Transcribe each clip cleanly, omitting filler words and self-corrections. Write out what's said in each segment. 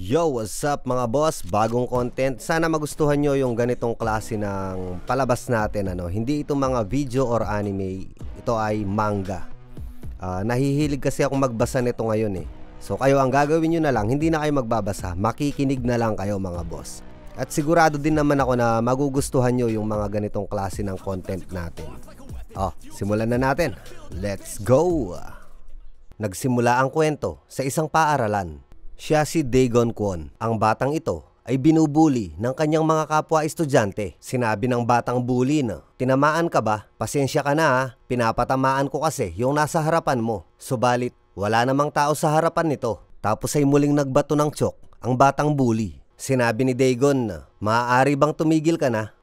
Yo, what's up mga boss? Bagong content. Sana magustuhan nyo yung ganitong klase ng palabas natin. Hindi ito mga video or anime. Ito ay manga. Nahihilig kasi ako magbasa nito ngayon eh. So kayo, ang gagawin nyo na lang, hindi na kayo magbabasa, makikinig na lang kayo mga boss. At sigurado din naman ako na magugustuhan nyo yung mga ganitong klase ng content natin. Simulan na natin. Let's go! Nagsimula ang kwento sa isang paaralan. Siya si Daegon Kwon. Ang batang ito ay binubuli ng kanyang mga kapwa estudyante. Sinabi ng batang bully na, "Tinamaan ka ba? Pasensya ka na ha. Pinapatamaan ko kasi yung nasa harapan mo." Subalit, wala namang tao sa harapan nito. Tapos ay muling nagbato ng tiyok ang batang bully. Sinabi ni Daegon na, "Maaari bang tumigil ka na?"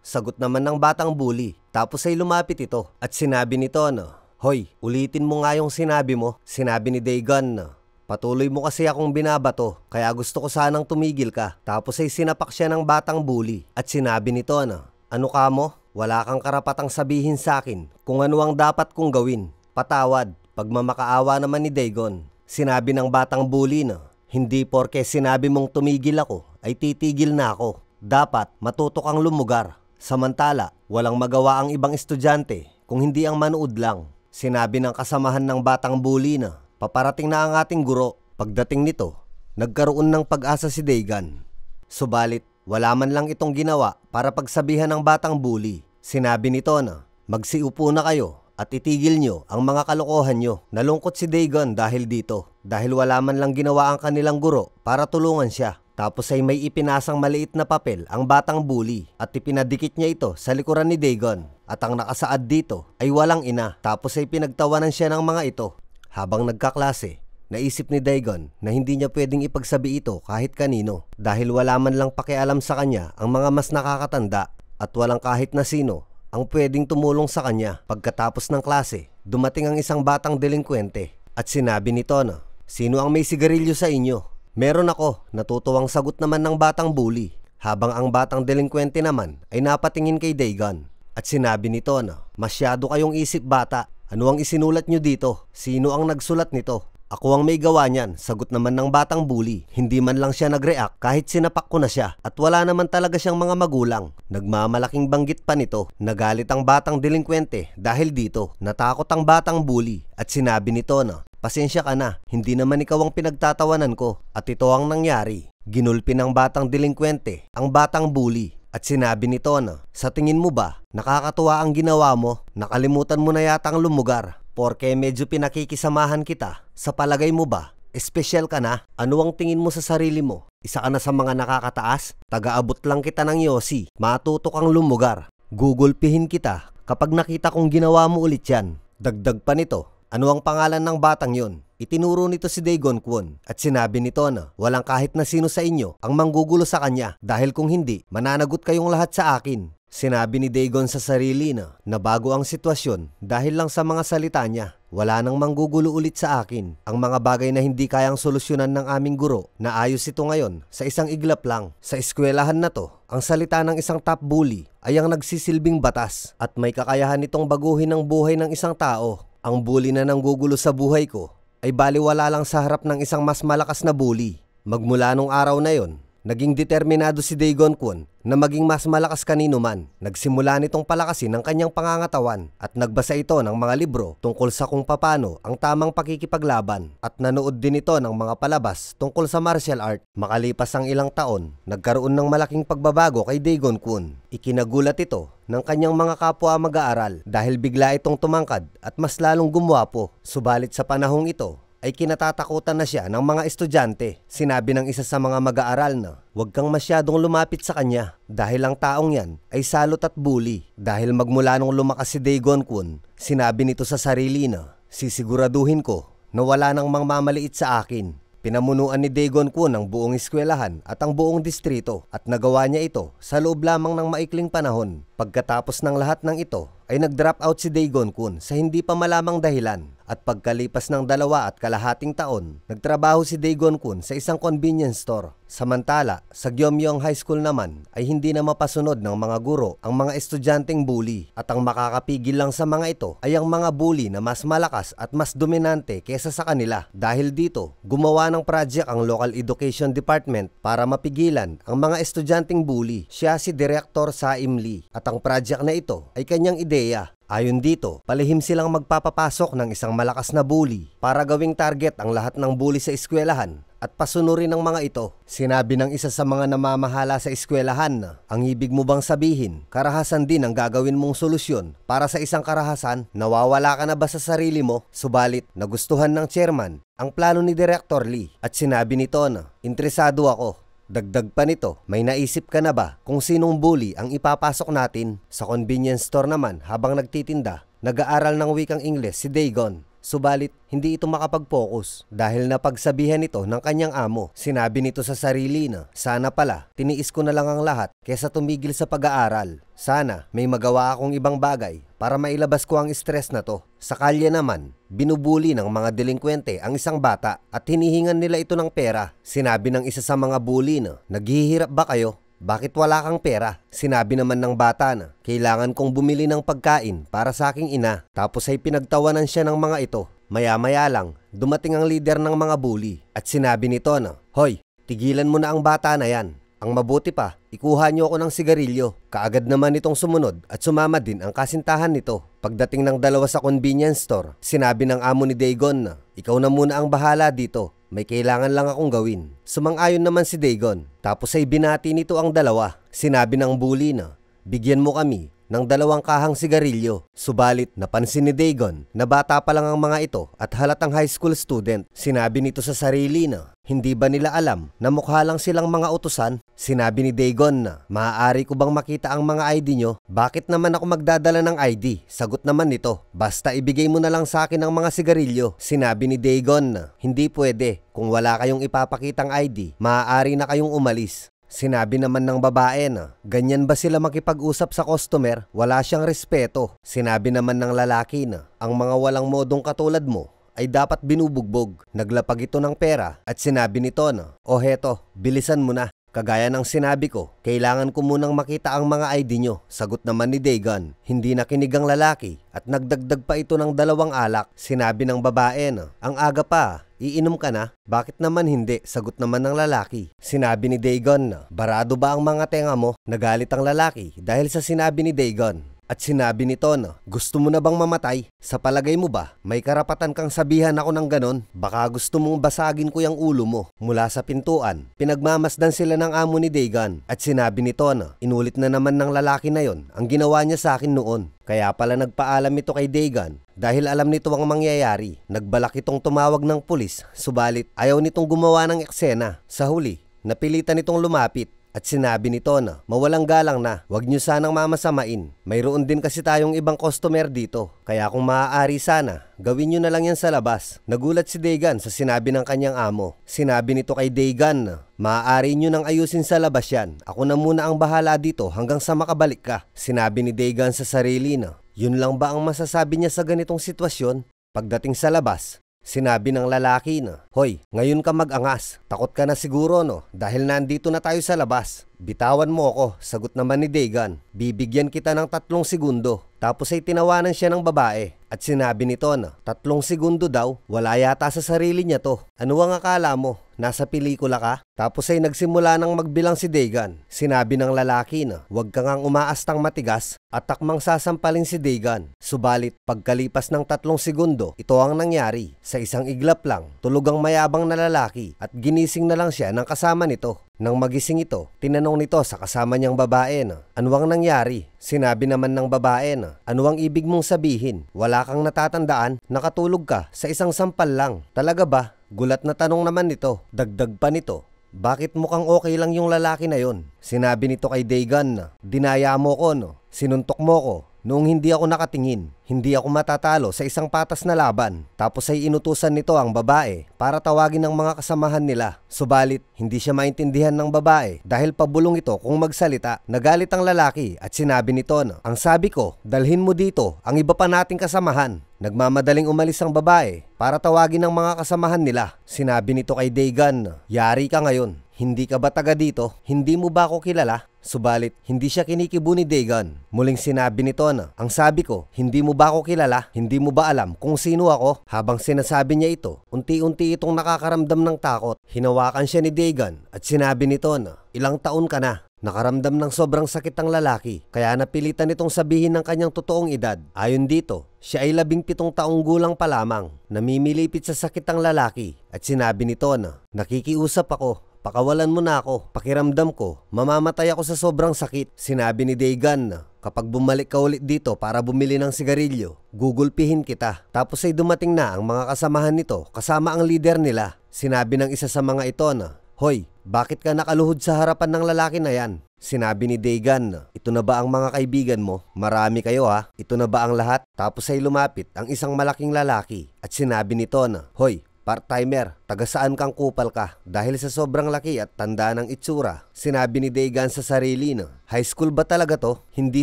Sagot naman ng batang bully. Tapos ay lumapit ito at sinabi nito na, "Hoy, ulitin mo nga yung sinabi mo." Sinabi ni Daegon na, "Patuloy mo kasi akong binabato, kaya gusto ko sanang tumigil ka." Tapos ay sinapak siya ng batang bully at sinabi nito na, "Ano ka mo? Wala kang karapatang sabihin sa akin kung ano ang dapat kong gawin. Patawad." Pagmamakaawa naman ni Daegon. Sinabi ng batang bully na, "Hindi porke sinabi mong tumigil ako ay titigil na ako. Dapat matuto kang lumugar. Samantala, walang magawa ang ibang estudyante kung hindi ang manood lang." Sinabi ng kasamahan ng batang bully na, "Paparating na ang ating guro." Pagdating nito, nagkaroon ng pag-asa si Daegon. Subalit, wala man lang itong ginawa para pagsabihan ng batang bully. Sinabi nito na, "Magsiupo na kayo at itigil nyo ang mga kalokohan nyo." Nalungkot si Daegon dahil dito. Dahil wala man lang ginawa ang kanilang guro para tulungan siya. Tapos ay may ipinasang maliit na papel ang batang bully at ipinadikit niya ito sa likuran ni Daegon. At ang nakasaad dito ay walang ina. Tapos ay pinagtawanan siya ng mga ito. Habang nagkaklase, naisip ni Daegon na hindi niya pwedeng ipagsabi ito kahit kanino dahil wala man lang pakialam sa kanya ang mga mas nakakatanda at walang kahit na sino ang pwedeng tumulong sa kanya. Pagkatapos ng klase, dumating ang isang batang delinkwente at sinabi nito na, "Sino ang may sigarilyo sa inyo?" "Meron ako," natutuwang sagot naman ng batang bully. Habang ang batang delinkwente naman ay napatingin kay Daegon at sinabi nito na, "Masyado kayong isip bata. Ano ang isinulat nyo dito? Sino ang nagsulat nito?" "Ako ang may gawa niyan," sagot naman ng batang bully. Hindi man lang siya nag-react kahit sinapak ko na siya at wala naman talaga siyang mga magulang. Nagmamalaking banggit pa nito. Nagalit ang batang delinkwente dahil dito. Natakot ang batang bully at sinabi nito na, "Pasensya ka na, hindi naman ikaw ang pinagtatawanan ko." At ito ang nangyari. Ginulpi ng batang delinkwente ang batang bully at sinabi nito na, "Sa tingin mo ba, nakakatuwa ang ginawa mo? Nakalimutan mo na yata ang lumugar. Porke medyo pinakikisamahan kita. Sa palagay mo ba, espesyal ka na? Ano ang tingin mo sa sarili mo? Isa ka na sa mga nakakataas? Taga-abot lang kita ng yosi. Matuto kang lumugar. Gugulpihin kita kapag nakita kong ginawa mo ulit yan." Dagdag pa nito, ano ang pangalan ng batang yon? Itinuro nito si Daegon Kwon at sinabi nito na, "Walang kahit na sino sa inyo ang manggugulo sa kanya dahil kung hindi, mananagot kayong lahat sa akin." Sinabi ni Daegon sa sarili na nabago ang sitwasyon dahil lang sa mga salita niya. Wala nang manggugulo ulit sa akin. Ang mga bagay na hindi kayang solusyonan ng aming guro, naayos ito ngayon sa isang iglap lang. Sa eskwelahan na to, ang salita ng isang top bully ay ang nagsisilbing batas at may kakayahan itong baguhin ang buhay ng isang tao. Ang bully na nanggugulo sa buhay ko ay baliwala lang sa harap ng isang mas malakas na bully. Magmula nung araw na yon, naging determinado si Daegon Kwon na maging mas malakas kanino man. Nagsimula nitong palakasin ang kanyang pangangatawan at nagbasa ito ng mga libro tungkol sa kung paano ang tamang pakikipaglaban at nanood din ito ng mga palabas tungkol sa martial art. Makalipas ang ilang taon, nagkaroon ng malaking pagbabago kay Daegon Kwon. Ikinagulat ito ng kanyang mga kapwa mag-aaral dahil bigla itong tumangkad at mas lalong gumwapo. Subalit sa panahong ito, ay kinatatakutan na siya ng mga estudyante. Sinabi ng isa sa mga mag-aaral na, "Huwag kang masyadong lumapit sa kanya dahil ang taong yan ay salot at bully." Dahil magmula nung lumakas si Daegon Kwon, sinabi nito sa sarili na, "Sisiguraduhin ko na wala nang mangmamaliit sa akin." Pinamunuan ni Daegon Kwon ang buong eskwelahan at ang buong distrito at nagawa niya ito sa loob lamang ng maikling panahon. Pagkatapos ng lahat ng ito, ay nag-drop out si Daegon Kwon sa hindi pa malamang dahilan. At pagkalipas ng 2.5 taon, nagtrabaho si Daegon Kun sa isang convenience store. Samantala, sa Gyeomyong High School naman ay hindi na mapasunod ng mga guro ang mga estudyanteng bully. At ang makakapigil lang sa mga ito ay ang mga bully na mas malakas at mas dominante kesa sa kanila. Dahil dito, gumawa ng project ang Local Education Department para mapigilan ang mga estudyanteng bully. Siya si Director Saim Lee at ang project na ito ay kanyang ideya. Ayon dito, palihim silang magpapapasok ng isang malakas na bully para gawing target ang lahat ng bully sa eskwelahan at pasunurin ng mga ito. Sinabi ng isa sa mga namamahala sa eskwelahan na, ang ibig mo bang sabihin, karahasan din ang gagawin mong solusyon para sa isang karahasan? Nawawala ka na ba sa sarili mo? Subalit, nagustuhan ng chairman ang plano ni Director Lee at sinabi nito na, interesado ako. Dagdag pa nito, may naisip ka na ba kung sinong bully ang ipapasok natin? Sa convenience store naman habang nagtitinda, nag-aaral ng wikang Ingles si Daegon. Subalit, hindi ito makapag-focus dahil napagsabihan ito ng kanyang amo. Sinabi nito sa sarili na, sana pala, tiniis ko na lang ang lahat kesa tumigil sa pag-aaral. Sana, may magawa akong ibang bagay para mailabas ko ang stress na to. Sa kalye naman, binubuli ng mga delinkwente ang isang bata at hinihingan nila ito ng pera. Sinabi ng isa sa mga bully na, naghihirap ba kayo? Bakit wala kang pera? Sinabi naman ng bata na, kailangan kong bumili ng pagkain para sa aking ina. Tapos ay pinagtawanan siya ng mga ito. Maya-maya lang, dumating ang leader ng mga bully at sinabi nito na, hoy, tigilan mo na ang bata na yan. Ang mabuti pa, ikuha niyo ako ng sigarilyo. Kaagad naman itong sumunod at sumama din ang kasintahan nito. Pagdating ng dalawa sa convenience store, sinabi ng amo ni Daegon na, ikaw na muna ang bahala dito. May kailangan lang akong gawin. Sumang-ayon naman si Daegon. Tapos ay binati nito ang dalawa. Sinabi ng bully na, bigyan mo kami ng 2 kahang sigarilyo. Subalit, napansin ni Daegon na bata pa lang ang mga ito at halatang high school student. Sinabi nito sa sarili na, hindi ba nila alam na mukha lang silang mga utusan? Sinabi ni Daegon na, maaari ko bang makita ang mga ID nyo? Bakit naman ako magdadala ng ID? Sagot naman nito, basta ibigay mo na lang sa akin ang mga sigarilyo. Sinabi ni Daegon na, hindi pwede. Kung wala kayong ipapakitang ID, maaari na kayong umalis. Sinabi naman ng babae na, ganyan ba sila makipag-usap sa customer? Wala siyang respeto. Sinabi naman ng lalaki na, ang mga walang modong katulad mo ay dapat binubugbog. Naglapag ito ng pera at sinabi nito na, o heto, bilisan mo na. Kagaya ng sinabi ko, kailangan ko munang makita ang mga ID nyo. Sagot naman ni Daegon. Hindi nakinig ang lalaki at nagdagdag pa ito ng 2 alak. Sinabi ng babae na, ang aga pa, iinom ka na? Bakit naman hindi? Sagot naman ng lalaki. Sinabi ni Daegon na, barado ba ang mga tenga mo? Nagalit ang lalaki dahil sa sinabi ni Daegon. At sinabi nito na, gusto mo na bang mamatay? Sa palagay mo ba, may karapatan kang sabihan ako ng ganon? Baka gusto mong basagin ko yung ulo mo. Mula sa pintuan, pinagmamasdan sila ng amo ni Daegon. At sinabi nito na, inulit na naman ng lalaki na yon ang ginawa niya sa akin noon. Kaya pala nagpaalam ito kay Daegon dahil alam nito ang mangyayari. Nagbalak itong tumawag ng pulis, subalit ayaw nitong gumawa ng eksena. Sa huli, napilitan itong lumapit. At sinabi nito na, mawalang galang na, wag nyo sanang mamasamain. Mayroon din kasi tayong ibang customer dito. Kaya kung maaari sana, gawin nyo na lang yan sa labas. Nagulat si Daegon sa sinabi ng kanyang amo. Sinabi nito kay Daegon na, maaari nyo nang ayusin sa labas yan. Ako na muna ang bahala dito hanggang sa makabalik ka. Sinabi ni Daegon sa sarili na, yun lang ba ang masasabi niya sa ganitong sitwasyon? Pagdating sa labas, sinabi ng lalaki na, hoy, ngayon ka mag-angas. Takot ka na siguro no? Dahil nandito na tayo sa labas. Bitawan mo ako, sagot naman ni Daegon. Bibigyan kita ng 3 segundo. Tapos ay tinawanan siya ng babae. At sinabi nito na, 3 segundo daw? Wala yata sa sarili niya to. Ano ang akala mo? Nasa pelikula ka? Tapos ay nagsimula ng magbilang si Daegon. Sinabi ng lalaki na, huwag ka ngang umaastang matigas at takmang sasampalin si Daegon. Subalit, pagkalipas ng 3 segundo, ito ang nangyari. Sa isang iglap lang, tulog ang mayabang na lalaki at ginising na lang siya ng kasama nito. Nang magising ito, tinanong nito sa kasama niyang babae na, ano ang nangyari? Sinabi naman ng babae na, ano ang ibig mong sabihin? Wala kang natatandaan? Nakatulog ka sa isang sampal lang. Talaga ba? Gulat na tanong naman nito. Dagdag pa nito, bakit mukhang okay lang yung lalaki na yon? Sinabi nito kay Daegon na, dinaya mo ko no? Sinuntok mo ko Noong hindi ako nakatingin, hindi ako matatalo sa isang patas na laban. Tapos ay inutusan nito ang babae para tawagin ang mga kasamahan nila. Subalit, hindi siya maintindihan ng babae dahil pabulong ito kung magsalita. Nagalit ang lalaki at sinabi nito na, "Ang sabi ko, dalhin mo dito ang iba pa nating kasamahan." Nagmamadaling umalis ang babae para tawagin ang mga kasamahan nila. Sinabi nito kay Dagan, "Yari ka ngayon. Hindi ka ba taga dito? Hindi mo ba ako kilala?" Subalit, hindi siya kinikibo ni Dagan. Muling sinabi nito na, "Ang sabi ko, hindi mo ba ako kilala? Hindi mo ba alam kung sino ako?" Habang sinasabi niya ito, unti-unti itong nakakaramdam ng takot. Hinawakan siya ni Dagan at sinabi nito na, "Ilang taon ka na?" Nakaramdam ng sobrang sakit ang lalaki, kaya napilitan itong sabihin ng kanyang totoong edad. Ayon dito, siya ay 17 taong gulang pa lamang. Namimilipit sa sakit ang lalaki at sinabi nito na, "Nakikiusap ako. Pakawalan mo na ako. Pakiramdam ko, mamamatay ako sa sobrang sakit." Sinabi ni Dagan na, "Kapag bumalik ka ulit dito para bumili ng sigarilyo, gugulpihin kita." Tapos ay dumating na ang mga kasamahan nito kasama ang leader nila. Sinabi ng isa sa mga ito na, "Hoy, bakit ka nakaluhod sa harapan ng lalaki na yan?" Sinabi ni Dagan na, "Ito na ba ang mga kaibigan mo? Marami kayo ha? Ito na ba ang lahat?" Tapos ay lumapit ang isang malaking lalaki at sinabi nito na, "Hoy, part-timer, taga saan kang kupal ka?" Dahil sa sobrang laki at tanda ng itsura, sinabi ni Dagan sa sarili na, "High school ba talaga to? Hindi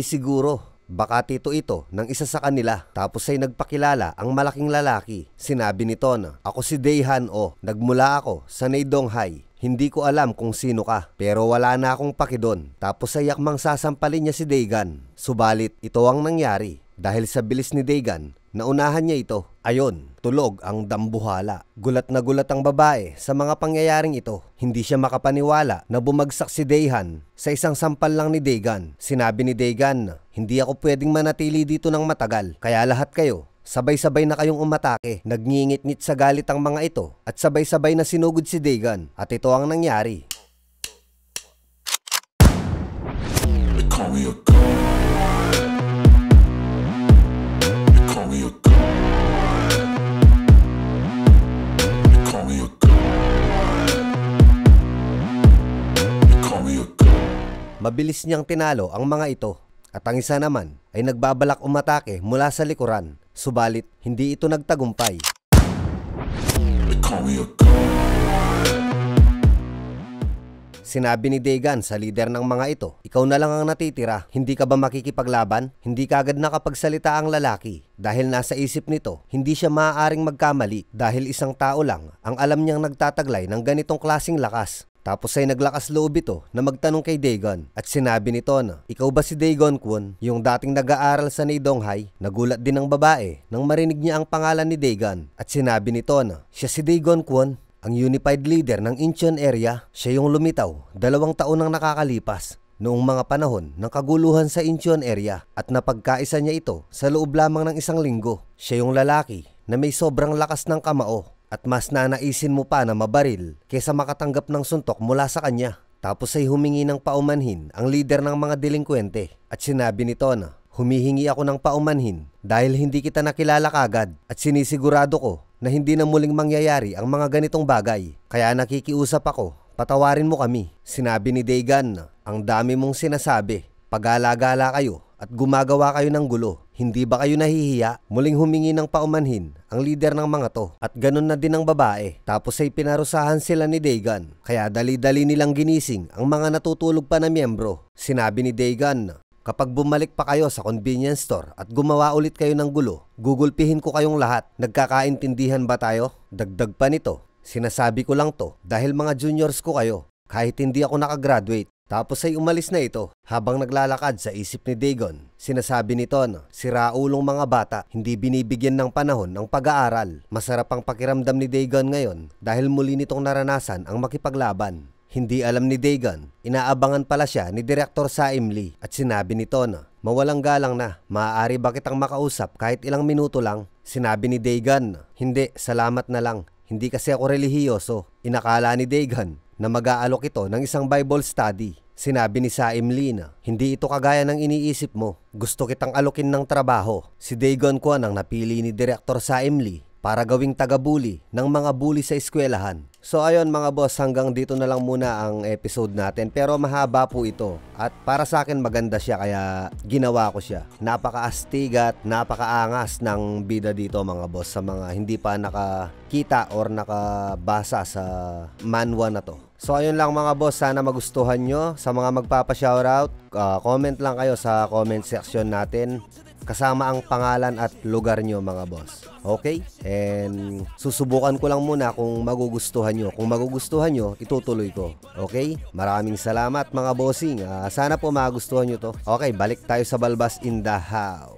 siguro. Baka tito ito ng isa sa kanila." Tapos ay nagpakilala ang malaking lalaki. Sinabi nito na, "Ako si Daehan O. Nagmula ako sa Neidong High. Hindi ko alam kung sino ka, pero wala na akong paki doon." Tapos ay yakmang sasampalin niya si Dagan. Subalit, ito ang nangyari. Dahil sa bilis ni Dagan, naunahan niya ito. Ayon, tulog ang dambuhala. Gulat na gulat ang babae sa mga pangyayaring ito. Hindi siya makapaniwala na bumagsak si Daehan sa isang sampal lang ni Dagan. Sinabi ni Dagan, "Hindi ako pwedeng manatili dito ng matagal, kaya lahat kayo, sabay-sabay na kayong umatake." Nagngingit-ngit sa galit ang mga ito at sabay-sabay na sinugod si Dagan. At ito ang nangyari. Mabilis niyang tinalo ang mga ito at ang isa naman ay nagbabalak umatake mula sa likuran. Subalit, hindi ito nagtagumpay. Sinabi ni Dagan sa leader ng mga ito, "Ikaw na lang ang natitira. Hindi ka ba makikipaglaban?" Hindi kagad nakapagsalita ang lalaki dahil nasa isip nito, hindi siya maaaring magkamali dahil isang tao lang ang alam niyang nagtataglay ng ganitong klasing lakas. Tapos ay naglakas loob ito na magtanong kay Dagan at sinabi nito na, "Ikaw ba si Dagon Kwon, yung dating nag-aaral sa Neidong High?" Nagulat din ang babae nang marinig niya ang pangalan ni Dagan at sinabi nito na, "Siya si Dagon Kwon, ang unified leader ng Incheon area. Siya yung lumitaw 2 taon nang nakakalipas noong mga panahon ng kaguluhan sa Incheon area at napagkaisa niya ito sa loob lamang ng 1 linggo. Siya yung lalaki na may sobrang lakas ng kamao at mas nanaisin mo pa na mabaril kaysa makatanggap ng suntok mula sa kanya." Tapos ay humingi ng paumanhin ang leader ng mga delinkwente at sinabi nito na, "Humihingi ako ng paumanhin dahil hindi kita nakilala kagad at sinisigurado ko na hindi na muling mangyayari ang mga ganitong bagay. Kaya nakikiusap ako, patawarin mo kami." Sinabi ni Dagan na, "Ang dami mong sinasabi, pag-gala-gala kayo at gumagawa kayo ng gulo. Hindi ba kayo nahihiya?" Muling humingi ng paumanhin ang leader ng mga to at ganun na din ang babae. Tapos ay pinarusahan sila ni Dagan, kaya dali-dali nilang ginising ang mga natutulog pa na miyembro. Sinabi ni Dagan na, "Kapag bumalik pa kayo sa convenience store at gumawa ulit kayo ng gulo, gugulpihin ko kayong lahat. Nagkakaintindihan ba tayo?" Dagdag pa nito, "Sinasabi ko lang to dahil mga juniors ko kayo, kahit hindi ako nakagraduate." Tapos ay umalis na ito. Habang naglalakad sa isip ni Dagon, sinasabi nito na, "Siraulong mga bata, hindi binibigyan ng panahon ng pag-aaral." Masarap ang pakiramdam ni Dagon ngayon dahil muli nitong naranasan ang makipaglaban. Hindi alam ni Dagon, inaabangan pala siya ni Director Saim Lee at sinabi nito na, "Mawalang galang na, maaari ba kitang makausap kahit ilang minuto lang?" Sinabi ni Dagon na, "Hindi, salamat na lang. Hindi kasi ako relihiyoso." Inakala ni Dagon na mag-aalok ito ng isang Bible study. Sinabi ni Saim Lee na, "Hindi ito kagaya ng iniisip mo. Gusto kitang alokin ng trabaho." Si Dagon Kwon ang napili ni Director Saim Lee para gawing taga-bully ng mga bully sa eskwelahan. So ayun mga boss, hanggang dito na lang muna ang episode natin, pero mahaba po ito at para sa akin maganda siya kaya ginawa ko siya. Napakaastig at napakaangas ng bida dito mga boss sa mga hindi pa nakakita or nakabasa sa manhwa na to. So ayun lang mga boss, sana magustuhan nyo. Sa mga magpapa-shoutout, comment lang kayo sa comment section natin kasama ang pangalan at lugar nyo mga boss. Okay? And susubukan ko lang muna kung magugustuhan nyo. Kung magugustuhan nyo, itutuloy ko. Okay? Maraming salamat mga bossing. Sana po magustuhan nyo to. Okay, balik tayo sa Balbas in the House.